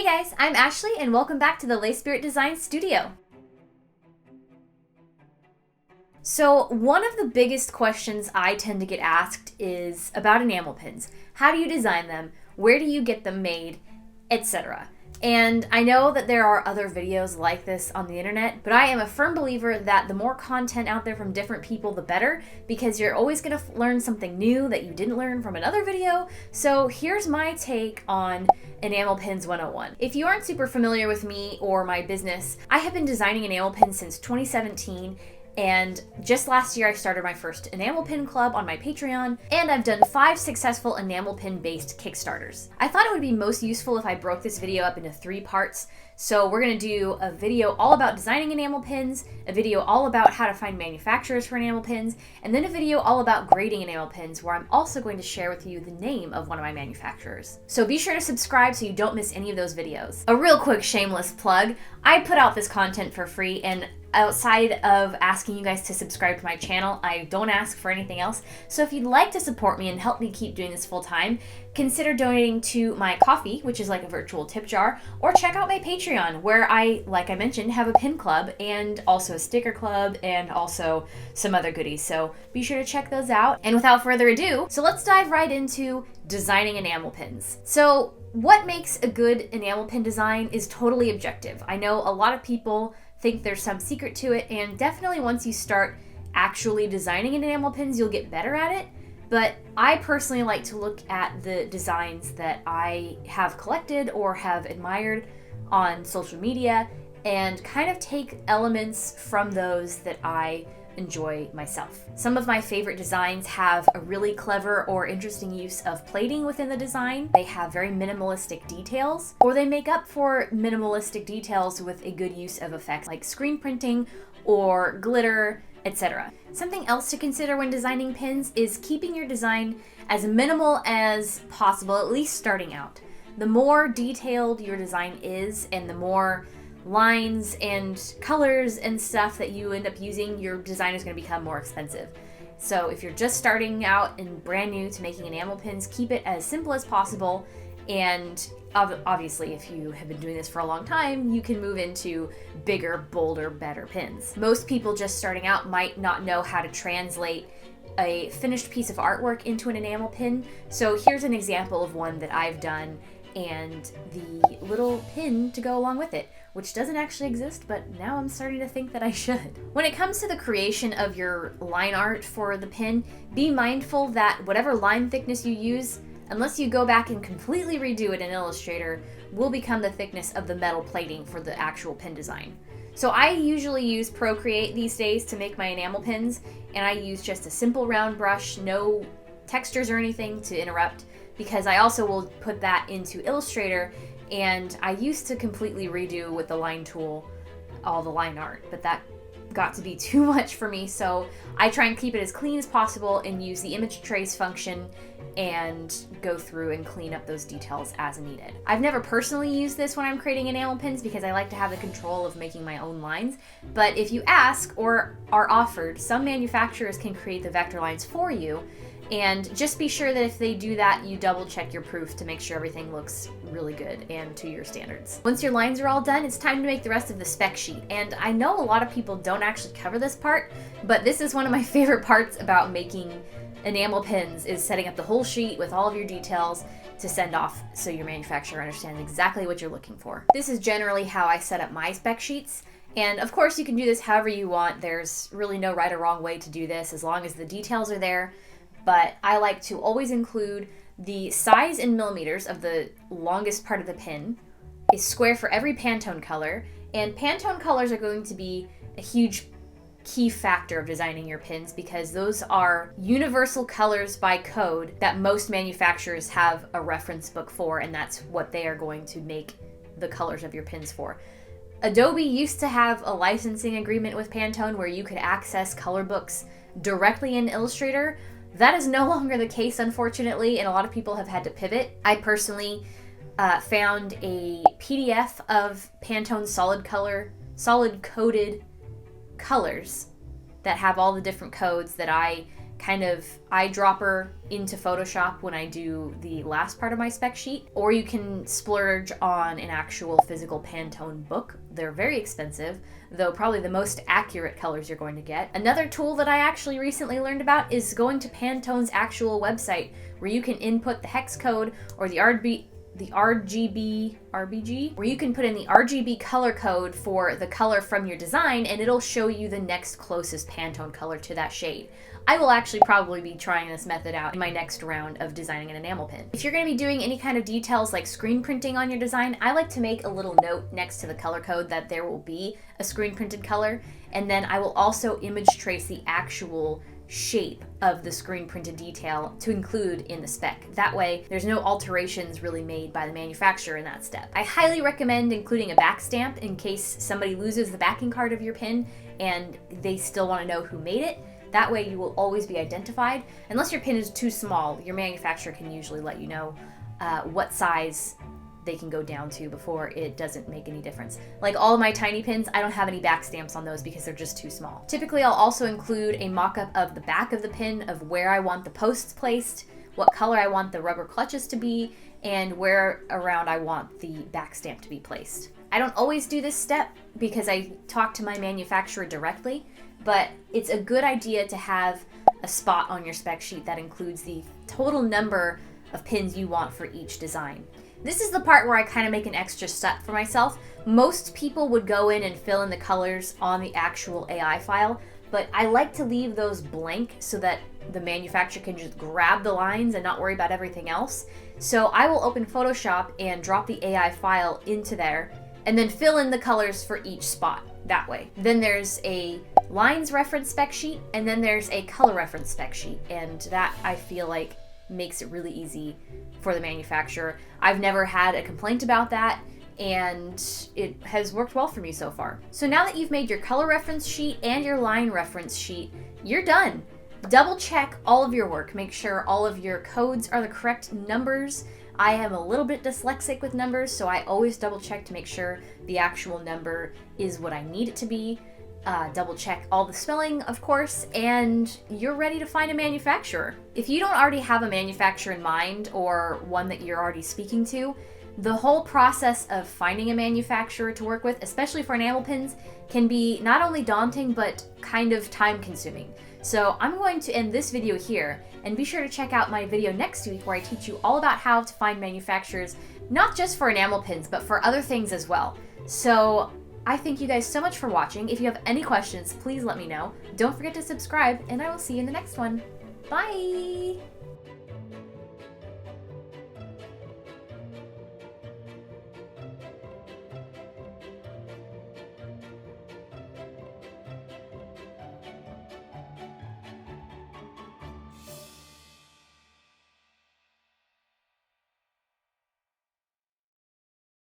Hey guys, I'm Ashley and welcome back to the Lay Spirit Design Studio. So one of the biggest questions I tend to get asked is about enamel pins. How do you design them? Where do you get them made? Etc. And I know that there are other videos like this on the internet, but I am a firm believer that the more content out there from different people, the better, because you're always going to learn something new that you didn't learn from another video. So here's my take on Enamel Pins 101. If you aren't super familiar with me or my business, I have been designing enamel pins since 2017. And just last year I started my first enamel pin club on my Patreon, and I've done 5 successful enamel pin based Kickstarters. I thought it would be most useful if I broke this video up into 3 parts. So we're gonna do a video all about designing enamel pins, a video all about how to find manufacturers for enamel pins, and then a video all about grading enamel pins where I'm also going to share with you the name of one of my manufacturers. So be sure to subscribe so you don't miss any of those videos. A real quick shameless plug, I put out this content for free, and outside of asking you guys to subscribe to my channel, I don't ask for anything else. So if you'd like to support me and help me keep doing this full time, consider donating to my Ko-fi, which is like a virtual tip jar, or check out my Patreon, where I, like I mentioned, have a pin club and also a sticker club and also some other goodies. So be sure to check those out. And without further ado, so let's dive right into designing enamel pins. So what makes a good enamel pin design is totally objective. I know a lot of people think there's some secret to it, and definitely once you start actually designing enamel pins, you'll get better at it. But I personally like to look at the designs that I have collected or have admired on social media and kind of take elements from those that I enjoy myself. Some of my favorite designs have a really clever or interesting use of plating within the design. They have very minimalistic details, or they make up for minimalistic details with a good use of effects like screen printing or glitter, etc. Something else to consider when designing pins is keeping your design as minimal as possible, at least starting out. The more detailed your design is and the more lines and colors and stuff that you end up using, your design is going to become more expensive. So if you're just starting out and brand new to making enamel pins, keep it as simple as possible. And obviously, if you have been doing this for a long time, you can move into bigger, bolder, better pins. Most people just starting out might not know how to translate a finished piece of artwork into an enamel pin. So here's an example of one that I've done and the little pin to go along with it, which doesn't actually exist, but now I'm starting to think that I should. When it comes to the creation of your line art for the pin, be mindful that whatever line thickness you use, unless you go back and completely redo it in Illustrator, will become the thickness of the metal plating for the actual pin design. So I usually use Procreate these days to make my enamel pins, and I use just a simple round brush, no textures or anything to interrupt, because I also will put that into Illustrator, and I used to completely redo with the line tool all the line art, but that got to be too much for me, so I try and keep it as clean as possible and use the image trace function and go through and clean up those details as needed. I've never personally used this when I'm creating enamel pins because I like to have the control of making my own lines, but if you ask or are offered, some manufacturers can create the vector lines for you. And just be sure that if they do that, you double check your proof to make sure everything looks really good and to your standards. Once your lines are all done, it's time to make the rest of the spec sheet. And I know a lot of people don't actually cover this part, but this is one of my favorite parts about making enamel pins, is setting up the whole sheet with all of your details to send off so your manufacturer understands exactly what you're looking for. This is generally how I set up my spec sheets. And of course you can do this however you want. There's really no right or wrong way to do this as long as the details are there. But I like to always include the size in millimeters of the longest part of the pin, a square for every Pantone color, and Pantone colors are going to be a huge key factor of designing your pins because those are universal colors by code that most manufacturers have a reference book for, and that's what they are going to make the colors of your pins for. Adobe used to have a licensing agreement with Pantone where you could access color books directly in Illustrator. That is no longer the case, unfortunately, and a lot of people have had to pivot. I personally found a PDF of Pantone solid coded colors that have all the different codes that I kind of eyedropper into Photoshop when I do the last part of my spec sheet, or you can splurge on an actual physical Pantone book. They're very expensive, though probably the most accurate colors you're going to get. Another tool that I actually recently learned about is going to Pantone's actual website, where you can input the hex code or the RGB, where you can put in the RGB color code for the color from your design, and it'll show you the next closest Pantone color to that shade. I will actually probably be trying this method out in my next round of designing an enamel pin. If you're going to be doing any kind of details like screen printing on your design, I like to make a little note next to the color code that there will be a screen printed color, and then I will also image trace the actual shape of the screen printed detail to include in the spec. That way, there's no alterations really made by the manufacturer in that step. I highly recommend including a back stamp in case somebody loses the backing card of your pin and they still want to know who made it. That way you will always be identified. Unless your pin is too small, your manufacturer can usually let you know what size they can go down to before it doesn't make any difference. Like all of my tiny pins, I don't have any back stamps on those because they're just too small. Typically, I'll also include a mock-up of the back of the pin, of where I want the posts placed, what color I want the rubber clutches to be, and where around I want the back stamp to be placed. I don't always do this step because I talk to my manufacturer directly, but it's a good idea to have a spot on your spec sheet that includes the total number of pins you want for each design. This is the part where I kind of make an extra step for myself. Most people would go in and fill in the colors on the actual AI file, but I like to leave those blank so that the manufacturer can just grab the lines and not worry about everything else. So I will open Photoshop and drop the AI file into there and then fill in the colors for each spot that way. Then there's a lines reference spec sheet, and then there's a color reference spec sheet, and that I feel like makes it really easy for the manufacturer. I've never had a complaint about that, and it has worked well for me so far. So now that you've made your color reference sheet and your line reference sheet, you're done. Double check all of your work. Make sure all of your codes are the correct numbers. I am a little bit dyslexic with numbers, so I always double check to make sure the actual number is what I need it to be. Double check all the spelling, of course, and you're ready to find a manufacturer. If you don't already have a manufacturer in mind or one that you're already speaking to, the whole process of finding a manufacturer to work with, especially for enamel pins, can be not only daunting but kind of time consuming. So I'm going to end this video here, and be sure to check out my video next week where I teach you all about how to find manufacturers, not just for enamel pins, but for other things as well. So I thank you guys so much for watching. If you have any questions, please let me know. Don't forget to subscribe, and I will see you in the next one. Bye!